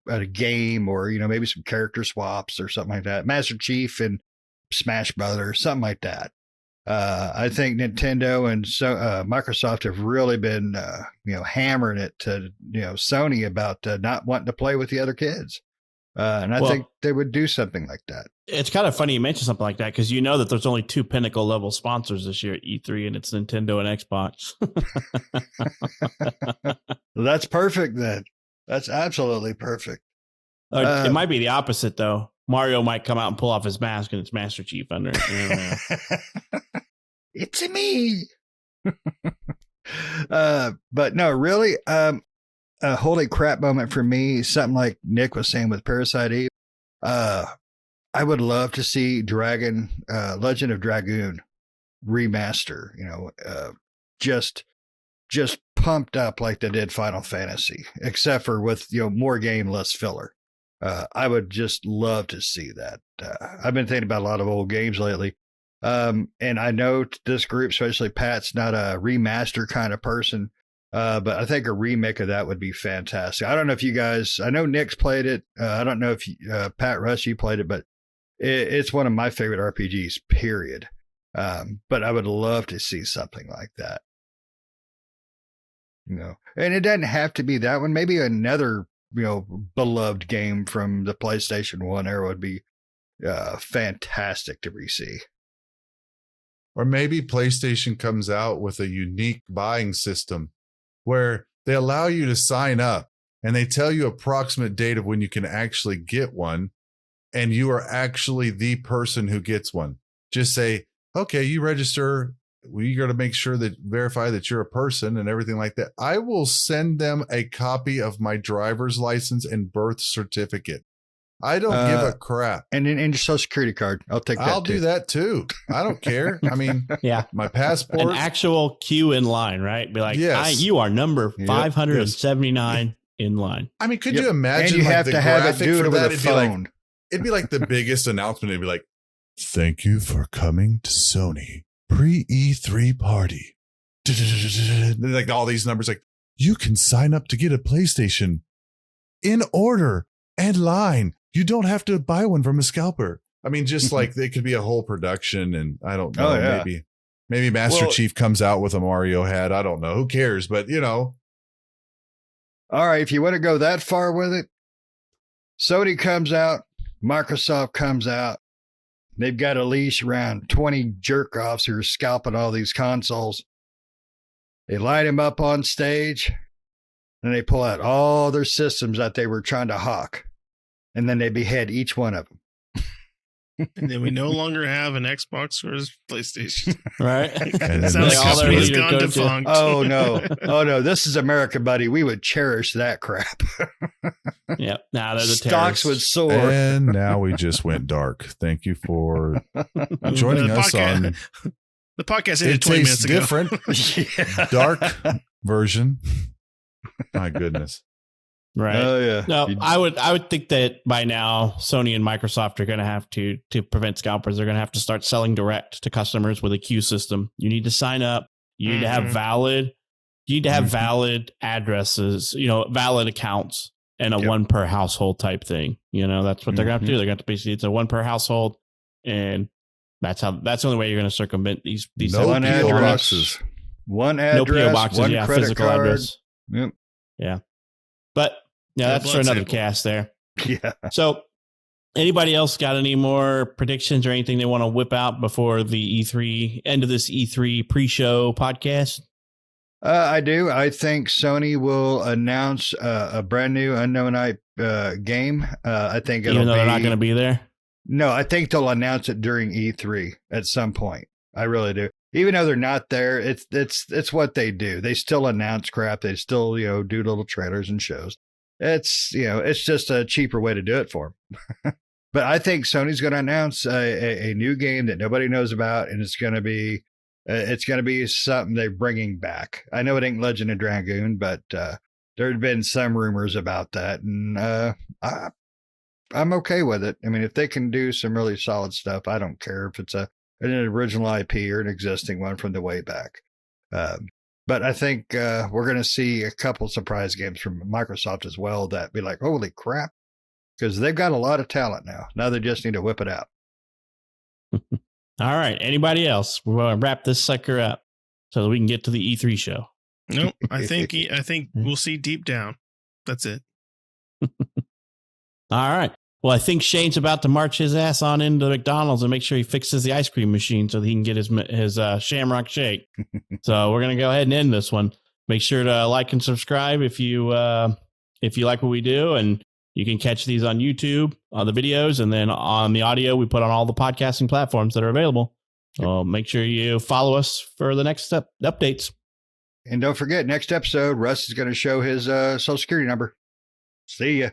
S1: a game, or maybe some character swaps or something like that. Master Chief and Smash Brothers, something like that. I think Nintendo and Microsoft have really been hammering it to Sony about not wanting to play with the other kids, and I think they would do something like that.
S3: It's kind of funny you mention something like that, because that there's only two pinnacle level sponsors this year at E3, and it's Nintendo and Xbox.
S1: Well, that's perfect then. That's absolutely perfect.
S3: It might be the opposite though. Mario might come out and pull off his mask, and it's Master Chief under it.
S1: It's me. But no, really, a holy crap moment for me, something like Nick was saying with Parasite Eve. I would love to see Legend of Dragoon remaster, just pumped up like they did Final Fantasy, except for with, more game, less filler. I would just love to see that. I've been thinking about a lot of old games lately. And I know this group, especially Pat's, not a remaster kind of person. But I think a remake of that would be fantastic. I don't know if you guys, I know Nick's played it. I don't know if Pat Russ, you played it, but it's one of my favorite RPGs, period. But I would love to see something like that. And it doesn't have to be that one. Maybe another, beloved game from the PlayStation 1 era would be fantastic to re-see.
S4: Or maybe PlayStation comes out with a unique buying system where they allow you to sign up and they tell you approximate date of when you can actually get one, and you are actually the person who gets one. Just say, okay, you register. We got to make sure that verify that you're a person and everything like that. I will send them a copy of my driver's license and birth certificate. I don't give a crap.
S1: And your social security card. I'll take that.
S4: I'll do that too. I don't care. I mean,
S3: Yeah.
S4: my passport.
S3: An actual queue in line, right? Be like,
S4: Yes.
S3: you are number
S1: Yep.
S3: 579 in line.
S4: I mean, could
S1: Yep.
S4: you imagine?
S1: And you
S4: like,
S1: have
S4: the
S1: to have it
S4: graphic
S1: do it
S4: for
S1: over
S4: that?
S1: the
S4: It'd be like,
S1: phone.
S4: it'd be like the biggest announcement. It'd be like, "Thank you for coming to Sony pre-E3 party." Like all these numbers, like you can sign up to get a PlayStation in order and line. You don't have to buy one from a scalper. I mean, just like they could be a whole production, and I don't know.
S1: Oh, yeah.
S4: Maybe Master
S1: Well-
S4: Chief comes out with a Mario hat. I don't know. Who cares? But
S1: All right, if you want to go that far with it, Sony comes out, Microsoft comes out. They've got a leash around 20 jerk-offs who are scalping all these consoles. They light them up on stage, and they pull out all their systems that they were trying to hawk, and then they behead each one of them.
S2: And then we no longer have an Xbox or a PlayStation.
S3: Right?
S4: And then
S2: Sounds
S4: this
S2: like
S3: all their
S2: company has
S3: leader
S2: gone
S3: go to-
S2: defunct.
S1: Oh, no. Oh, no. This is America, buddy. We would cherish that crap.
S3: Yep. Now they're the
S1: Stocks would
S3: terrorists.
S1: soar.
S4: and now we just went dark. Thank you for joining
S2: The
S4: us
S2: podcast-
S4: on
S2: The podcast ended
S4: It
S2: 20
S4: Tastes
S2: minutes ago.
S4: Different
S1: Yeah.
S4: dark version. My goodness.
S3: Right.
S1: Oh, yeah.
S3: No,
S1: You-
S3: I would think that by now Sony and Microsoft are going to have to prevent scalpers. They're going to have to start selling direct to customers with a queue system. You need to sign up. You need to have
S2: Mhm.
S3: valid. You need to have
S1: Mhm.
S3: valid addresses. Valid accounts and a
S4: Yep.
S3: one per household type thing. That's what they're going to have to do. They're going to have to basically it's a one per household, and that's the only way you're going to circumvent these.
S4: No
S1: one
S4: PO
S1: address.
S4: boxes.
S1: One
S3: No
S1: address,
S3: PO boxes,
S1: one
S3: yeah,
S1: credit
S3: physical
S1: card.
S3: address.
S1: Yep.
S3: Yeah, but yeah,
S2: No
S3: that's for
S2: blood
S3: another
S2: sample.
S3: cast there.
S1: Yeah.
S3: So, anybody else got any more predictions or anything they want to whip out before the E3 end of this E3 pre-show podcast?
S1: I do. I think Sony will announce a brand new Unknown Night game. I think it'll
S3: Even though
S1: be,
S3: they're not going to be there.
S1: No, I think they'll announce it during E3 at some point. I really do. Even though they're not there, it's what they do. They still announce crap. They still do little trailers and shows. It's it's just a cheaper way to do it for them. But I think Sony's going to announce a new game that nobody knows about, and it's going to be something they're bringing back. I know it ain't Legend of Dragoon, but there had been some rumors about that, and I'm okay with it. I mean, if they can do some really solid stuff, I don't care if it's an original IP or an existing one from the way back. But I think we're going to see a couple surprise games from Microsoft as well that be like, holy crap, because they've got a lot of talent now. Now they just need to whip it out.
S3: All right. Anybody else? We're going to wrap this sucker up so that we can get to the E3 show.
S2: Nope. I think we'll see Deep Down. That's it.
S3: All right. Well, I think Shane's about to march his ass on into McDonald's and make sure he fixes the ice cream machine so that he can get his Shamrock Shake. So we're going to go ahead and end this one. Make sure to like and subscribe if you like what we do, and you can catch these on YouTube on the videos, and then on the audio we put on all the podcasting platforms that are available. So make sure you follow us for the next updates.
S1: And don't forget, next episode, Russ is going to show his social security number. See ya.